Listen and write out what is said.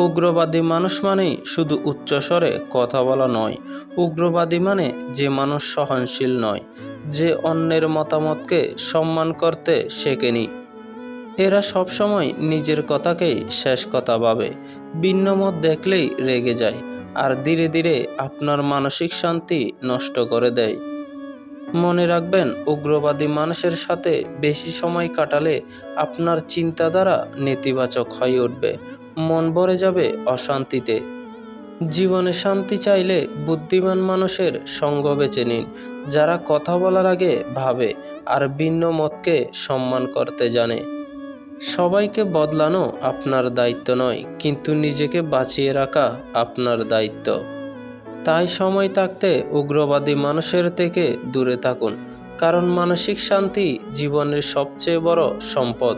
উগ্রবাদী মানুষ মানে শুধু উচ্চস্বরে কথা বলা নয়। উগ্রবাদী মানে যে মানুষ সহনশীল নয়, যে অন্যের মতামতকে সম্মান করতে শেখেনি। এরা সবসময় নিজের কথাকেই শেষ কথা ভাবে, ভিন্ন মত দেখলেই রেগে যায়, আর ধীরে ধীরে আপনার মানসিক শান্তি নষ্ট করে দেয়। মনে রাখবেন, উগ্রবাদী মানুষের সাথে বেশি সময় কাটালে আপনার চিন্তাধারা নেতিবাচক হয়ে উঠবে, মন ভরে যাবে অশান্তিতে। জীবনে শান্তি চাইলে বুদ্ধিমান মানুষের সঙ্গ বেছে নিন, যারা কথা বলার আগে ভাবে আর ভিন্ন মতকে সম্মান করতে জানে। সবাইকে বদলানো আপনার দায়িত্ব নয়, কিন্তু নিজেকে বাঁচিয়ে রাখা আপনার দায়িত্ব। তাই সময় থাকতে উগ্রবাদী মানুষের থেকে দূরে থাকুন, কারণ মানসিক শান্তি জীবনের সবচেয়ে বড় সম্পদ।